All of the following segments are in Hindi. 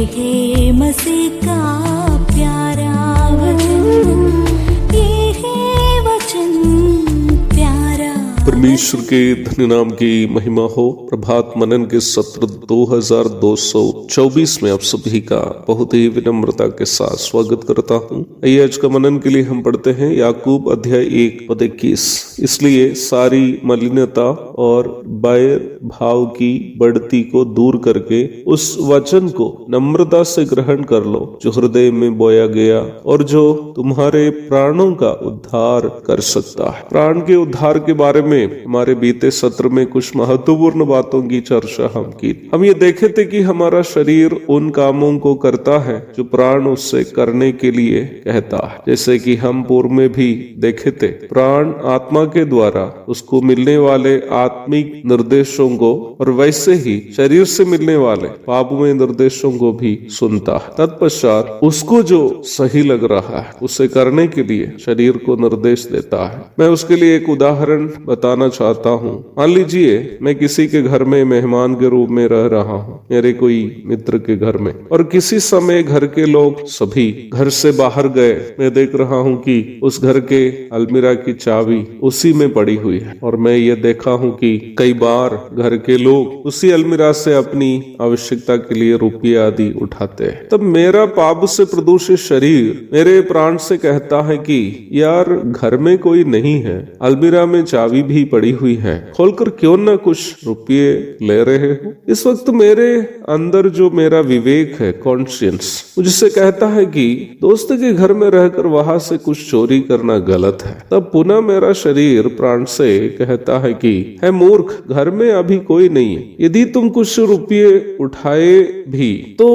है मसीह का प्यारा वचन, ये है वचन प्यारा। परमेश्वर के धन्य नाम की महिमा हो। प्रभात मनन के सत्र 2224 में आप सभी का बहुत ही विनम्रता के साथ स्वागत करता हूँ। आइए आज का मनन के लिए हम पढ़ते हैं याकूब अध्याय 1:21। इसलिए सारी मलिनता और बैर भाव की बढ़ती को दूर करके उस वचन को नम्रता से ग्रहण कर लो जो हृदय में बोया गया और जो तुम्हारे प्राणों का उद्धार कर सकता है। प्राण के उद्धार के बारे में हमारे बीते सत्र में कुछ महत्वपूर्ण बातों की चर्चा हम की। हम ये देखे थे कि हमारा शरीर उन कामों को करता है जो प्राण उससे करने के लिए कहता है। जैसे कि हम पूर्व में भी देखे थे, प्राण आत्मा के द्वारा उसको मिलने वाले आत्मिक निर्देशों को और वैसे ही शरीर से मिलने वाले पापमय निर्देशों को भी सुनता है। तत्पश्चात उसको जो सही लग रहा है उसे करने के लिए शरीर को निर्देश देता है। मैं उसके लिए एक उदाहरण बताना चाहता हूँ। मान लीजिए मैं किसी के घर में मेहमान के रूप में रह रहा हूँ, मेरे कोई मित्र के घर में, और किसी समय घर के लोग सभी घर से बाहर गए। मैं देख रहा हूँ कि उस घर के अलमीरा की चाबी उसी में पड़ी हुई है और मैं ये देखा हूँ कि कई बार घर के लोग उसी अलमीरा से अपनी आवश्यकता के लिए रुपये आदि उठाते हैं। तब मेरा पाप से प्रदूषित शरीर मेरे प्राण से कहता है कि यार घर में कोई नहीं है, अलमीरा में चाबी भी पड़ी हुई है, खोलकर क्यों ना कुछ रुपये ले रहे हो। इस वक्त मेरे अंदर जो मेरा विवेक है, कॉन्शियंस, मुझसे कहता है कि दोस्त के घर में रहकर वहां से कुछ चोरी करना गलत है। तब पुनः मेरा शरीर प्राण से कहता है कि है मूर्ख, घर में अभी कोई नहीं है, यदि तुम कुछ रुपये उठाए भी तो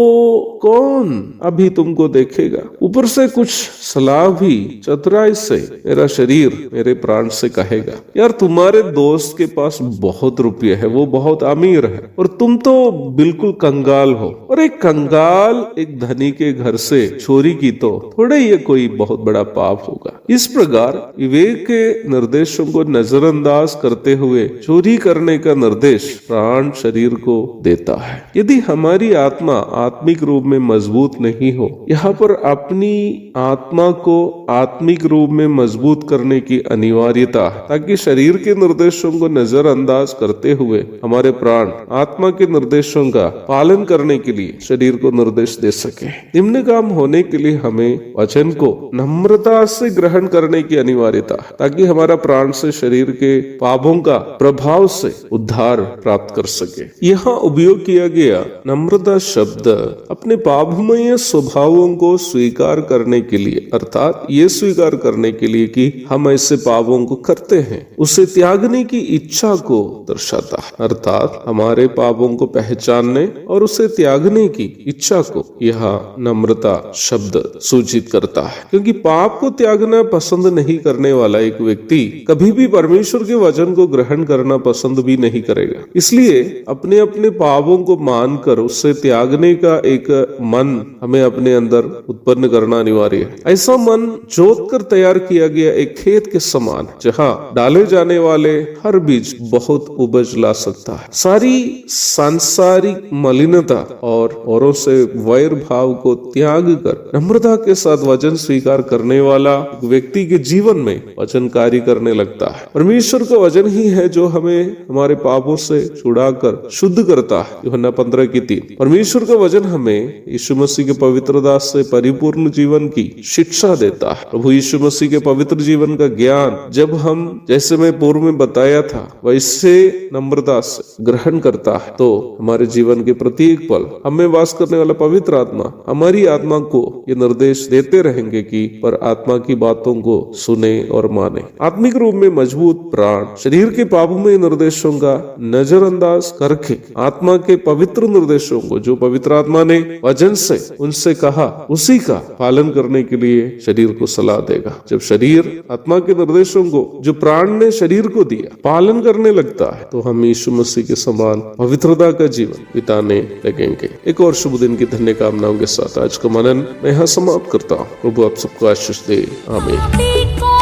कौन अभी तुमको देखेगा। ऊपर से कुछ सलाह भी चतुराई से मेरा शरीर मेरे प्राण से कहेगा, यार तुम्हारे दोस्त के पास बहुत रुपये है, वो बहुत अमीर है और तुम तो बिल्कुल कंगाल हो। और एक कंगाल एक धनी के घर से चोरी की तो थोड़े ये कोई बहुत बड़ा पाप होगा। इस प्रकार विवेक के निर्देशों को नजरअंदाज करते हुए चोरी करने का निर्देश प्राण शरीर को देता है। यदि हमारी आत्मा आत्मिक रूप में मजबूत नहीं हो, यहाँ पर अपनी आत्मा को आत्मिक रूप में मजबूत करने की अनिवार्यता, ताकि शरीर के निर्देशों को नजरअंदाज करते हुए हमारे प्राण आत्मा के निर्देशों का पालन करने के लिए शरीर को निर्देश दे सके। निम्न काम होने के लिए हमें वचन को नम्रता से ग्रहण करने की अनिवार्यता, ताकि हमारा प्राण से शरीर के पापों का प्रभाव से उद्धार प्राप्त कर सके। यहाँ उपयोग किया गया नम्रता शब्द अपने पापमय स्वभावों को स्वीकार करने के लिए, अर्थात ये स्वीकार करने के लिए कि हम ऐसे पापों को करते हैं, उसे त्यागने की इच्छा को दर्शाता है। अर्थात हमारे पापों को पहचानने और उसे त्यागने की इच्छा को यह नम्रता शब्द सूचित करता है। क्योंकि पाप को त्यागना पसंद नहीं करने वाला एक व्यक्ति कभी भी परमेश्वर के वचन को ग्रहण करना पसंद भी नहीं करेगा। इसलिए अपने अपने पापों को मानकर उसे त्यागने का एक मन हमें अपने अंदर उत्पन्न करना अनिवार्य है। ऐसा मन जोत कर तैयार किया गया एक खेत के समान, जहाँ डाले जाने वाले हर बीज बहुत उपज ला सकता है। सारी सांसारिक मलिनता और औरों से वैर भाव को त्याग कर नम्रता के साथ वचन स्वीकार करने वाला व्यक्ति के जीवन में वचन कार्य करने लगता है। परमेश्वर का वचन ही है जो हमें हमारे पापों से छुड़ाकर शुद्ध करता है। यूहन्ना 15:3। परमेश्वर का वचन हमें यीशु मसीह के पवित्र दास से परिपूर्ण जीवन की शिक्षा देता है। प्रभु यीशु मसीह के पवित्र जीवन का ज्ञान जब हम, जैसे मैं पूर्व में बताया था, वैसे नम्रता से ग्रहण करता है तो हमारे जीवन के प्रत्येक पल हमें वास करने वाला पवित्र आत्मा हमारी आत्मा को ये निर्देश देते रहेंगे कि पर आत्मा की बातों को सुने और माने। आत्मिक रूप में मजबूत प्राण शरीर के पापमय निर्देशों का नजरअंदाज करके आत्मा के पवित्र निर्देशों को जो पवित्र आत्मा ने वचन से उनसे कहा उसी का पालन करने के लिए शरीर को सलाह देगा। जब शरीर आत्मा के निर्देशों को जो प्राण ने शरीर को दिया पालन करने लगता है तो हम यीशु मसीह के समान पवित्रता का जीवन बिताने लगेंगे। एक और शुभ दिन की धन्य कामनाओं के साथ आज का मनन मैं यहाँ समाप्त करता हूँ। प्रभु आप सबको आशीष दे। आमीन।